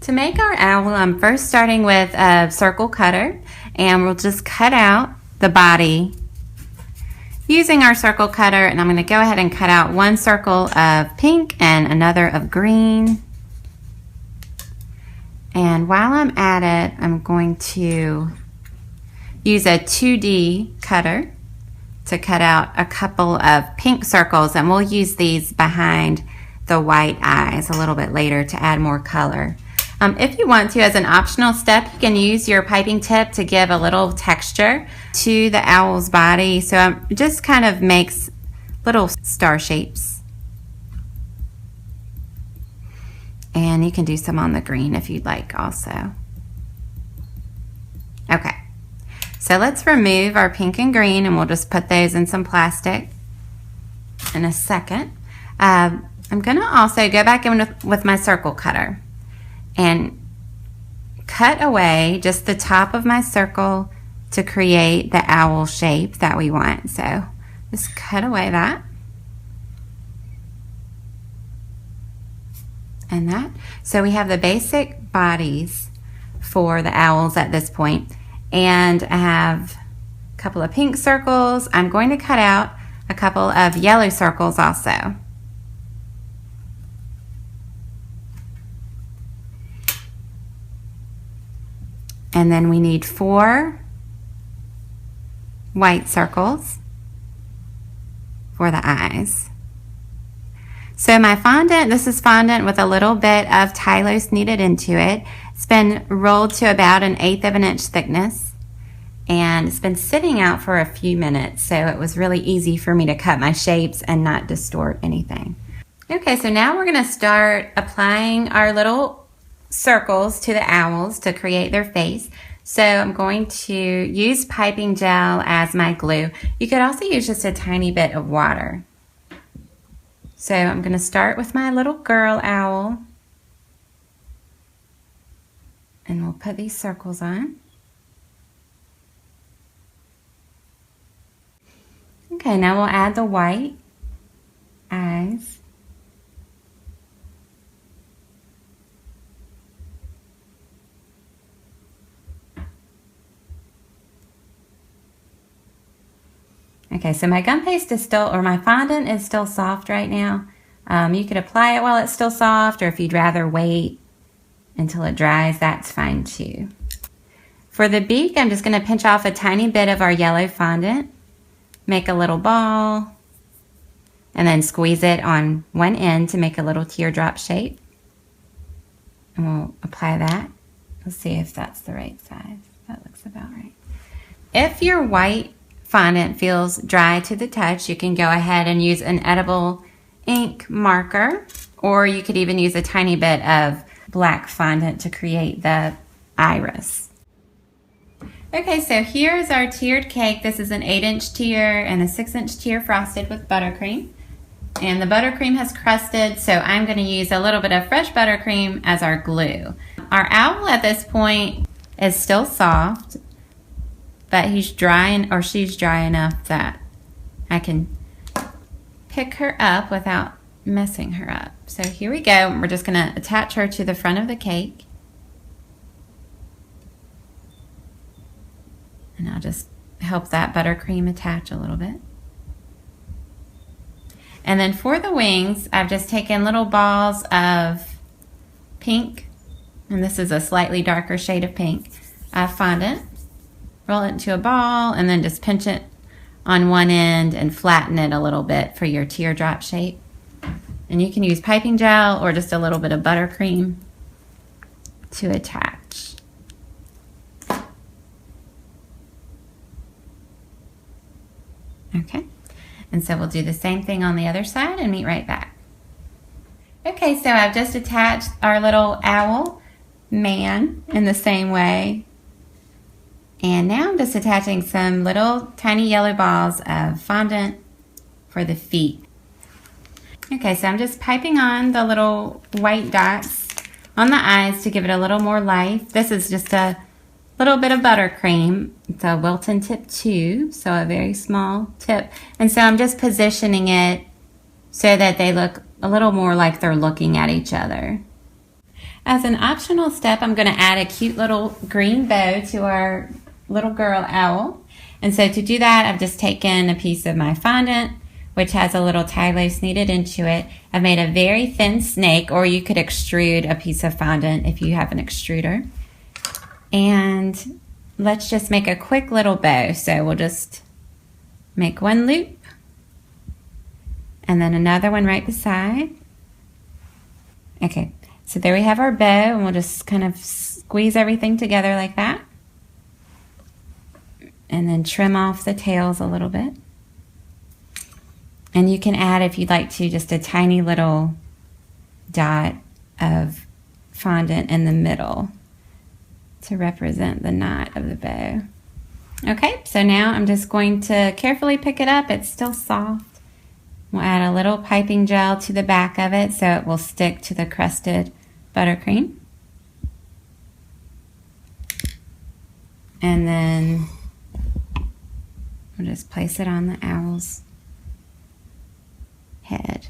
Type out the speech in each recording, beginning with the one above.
To make our owl, I'm first starting with a circle cutter, and we'll just cut out the body using our circle cutter, and I'm going to go ahead and cut out one circle of pink and another of green. And while I'm at it, I'm going to use a 2D cutter to cut out a couple of pink circles, and we'll use these behind the white eyes a little bit later to add more color. If you want to, as an optional step, you can use your piping tip to give a little texture to the owl's body. So it just kind of makes little star shapes. And you can do some on the green if you'd like also. Okay, so let's remove our pink and green, and we'll just put those in some plastic in a second. I'm gonna also go back in with my circle cutter and cut away just the top of my circle to create the owl shape that we want. So just cut away that and that. So we have the basic bodies for the owls at this point, and I have a couple of pink circles. I'm going to cut out a couple of yellow circles also. And then we need 4 white circles for the eyes. So my fondant, this is fondant with a little bit of Tylose kneaded into it. It's been rolled to about 1/8 of an inch thickness, and it's been sitting out for a few minutes, so it was really easy for me to cut my shapes and not distort anything. Okay, so now we're gonna start applying our little circles to the owls to create their face. So I'm going to use piping gel as my glue. You could also use just a tiny bit of water. So I'm going to start with my little girl owl, and we'll put these circles on. Okay, now we'll add the white eyes. Okay, so my gum paste is still, or my fondant is still soft right now. You could apply it while it's still soft, or if you'd rather wait until it dries, that's fine too. For the beak, I'm just going to pinch off a tiny bit of our yellow fondant, make a little ball, and then squeeze it on one end to make a little teardrop shape. And we'll apply that. Let's see if that's the right size. That looks about right. If your white fondant feels dry to the touch, you can go ahead and use an edible ink marker, or you could even use a tiny bit of black fondant to create the iris. Okay, so here is our tiered cake. This is an 8-inch tier and a 6-inch tier frosted with buttercream. And the buttercream has crusted, so I'm going to use a little bit of fresh buttercream as our glue. Our owl at this point is still soft, but he's dry, or she's dry enough that I can pick her up without messing her up. So here we go. We're just gonna attach her to the front of the cake. And I'll just help that buttercream attach a little bit. And then for the wings, I've just taken little balls of pink, and this is a slightly darker shade of pink, fondant. Roll it into a ball, and then just pinch it on one end and flatten it a little bit for your teardrop shape. And you can use piping gel or just a little bit of buttercream to attach. Okay, and so we'll do the same thing on the other side and meet right back. Okay, so I've just attached our little owl man in the same way. And now I'm just attaching some little tiny yellow balls of fondant for the feet. Okay, so I'm just piping on the little white dots on the eyes to give it a little more life. This is just a little bit of buttercream. It's a Wilton tip tube, so a very small tip. And so I'm just positioning it so that they look a little more like they're looking at each other. As an optional step, I'm going to add a cute little green bow to our little girl owl. And so to do that, I've just taken a piece of my fondant, which has a little tie lace kneaded into it. I've made a very thin snake, or you could extrude a piece of fondant if you have an extruder. And let's just make a quick little bow. So we'll just make one loop and then another one right beside. Okay, so there we have our bow, and we'll just kind of squeeze everything together like that. And then trim off the tails a little bit. And you can add, if you'd like to, just a tiny little dot of fondant in the middle to represent the knot of the bow. Okay, so now I'm just going to carefully pick it up. It's still soft. We'll add a little piping gel to the back of it so it will stick to the crusted buttercream. And then we'll just place it on the owl's head.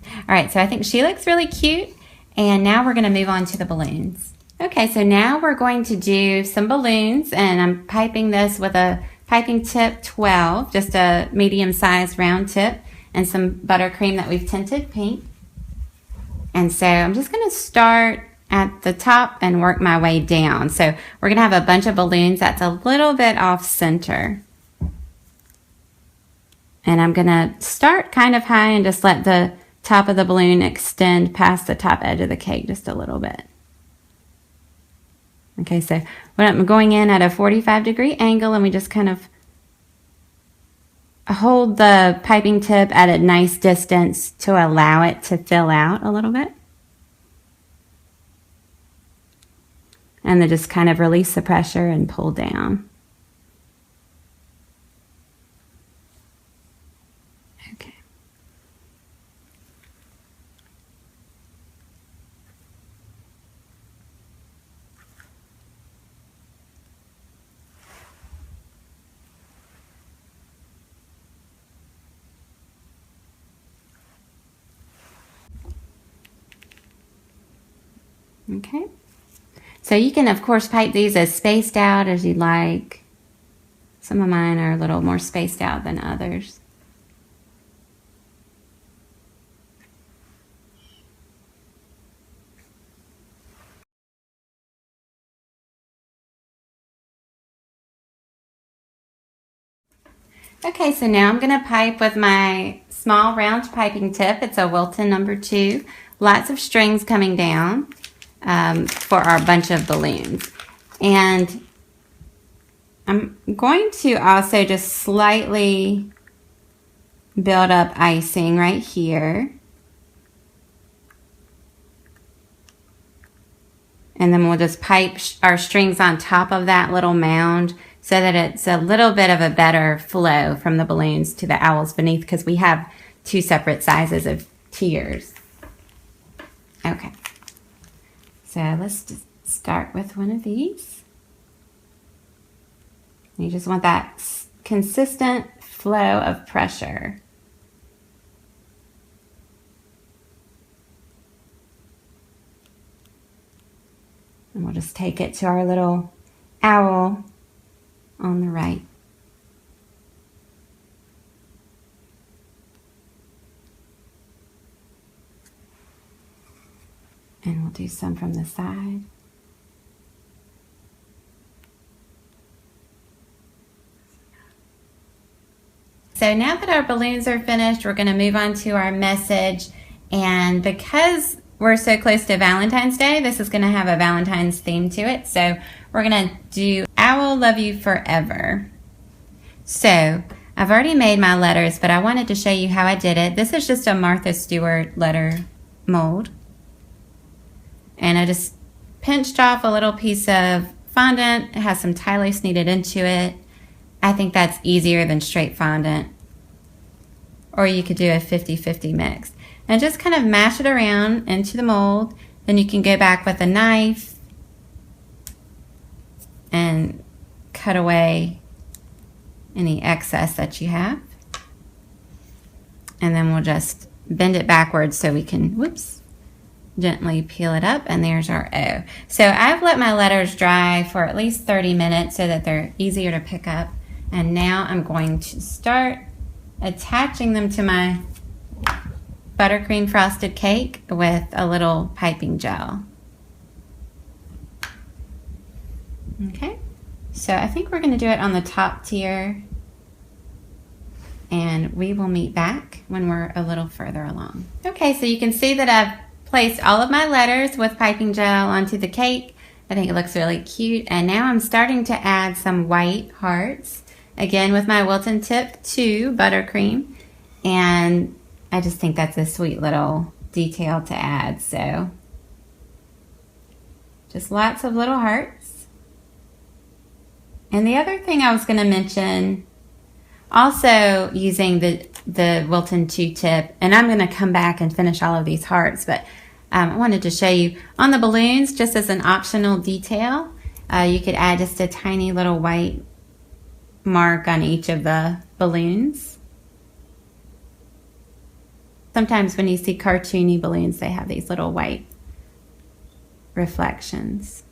All right, so I think she looks really cute. And now we're going to move on to the balloons. Okay, so now we're going to do some balloons, and I'm piping this with a piping tip 12, just a medium-sized round tip, and some buttercream that we've tinted pink. And so I'm just going to start at the top and work my way down. So we're going to have a bunch of balloons that's a little bit off center. And I'm going to start kind of high and just let the top of the balloon extend past the top edge of the cake just a little bit. Okay, so I'm going in at a 45-degree angle, and we just kind of hold the piping tip at a nice distance to allow it to fill out a little bit. And then just kind of release the pressure and pull down. Okay. Okay, so you can of course pipe these as spaced out as you like. Some of mine are a little more spaced out than others. Okay, so now I'm going to pipe with my small round piping tip. It's a Wilton number 2. Lots of strings coming down for our bunch of balloons. And I'm going to also just slightly build up icing right here. And then we'll just pipe our strings on top of that little mound so that it's a little bit of a better flow from the balloons to the owls beneath, because we have 2 separate sizes of tiers. Okay, so let's just start with one of these. You just want that consistent flow of pressure. And we'll just take it to our little owl on the right. And we'll do some from the side. So now that our balloons are finished, we're going to move on to our message. And because we're so close to Valentine's Day, this is going to have a Valentine's theme to it. So we're going to do I will love you forever. So I've already made my letters, but I wanted to show you how I did it. This is just a Martha Stewart letter mold. And I just pinched off a little piece of fondant. It has some tie lace kneaded into it. I think that's easier than straight fondant. Or you could do a 50-50 mix. And just kind of mash it around into the mold. Then you can go back with a knife and cut away any excess that you have. And then we'll just bend it backwards so we can, gently peel it up, and there's our O. So I've let my letters dry for at least 30 minutes so that they're easier to pick up. And now I'm going to start attaching them to my buttercream frosted cake with a little piping gel. Okay, so I think we're going to do it on the top tier, and we will meet back when we're a little further along. Okay, so you can see that I've placed all of my letters with piping gel onto the cake. I think it looks really cute. And now I'm starting to add some white hearts, again with my Wilton Tip 2 buttercream. And I just think that's a sweet little detail to add. So just lots of little hearts. And the other thing I was going to mention, also using the Wilton 2 tip, and I'm going to come back and finish all of these hearts, but I wanted to show you on the balloons, just as an optional detail, you could add just a tiny little white mark on each of the balloons. Sometimes when you see cartoony balloons, they have these little white reflections.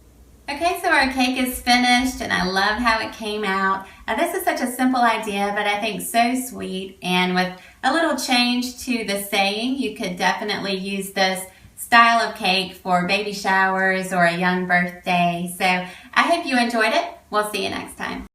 Okay, so our cake is finished, and I love how it came out. This is such a simple idea, but I think so sweet. And with a little change to the saying, you could definitely use this style of cake for baby showers or a young birthday. So I hope you enjoyed it. We'll see you next time.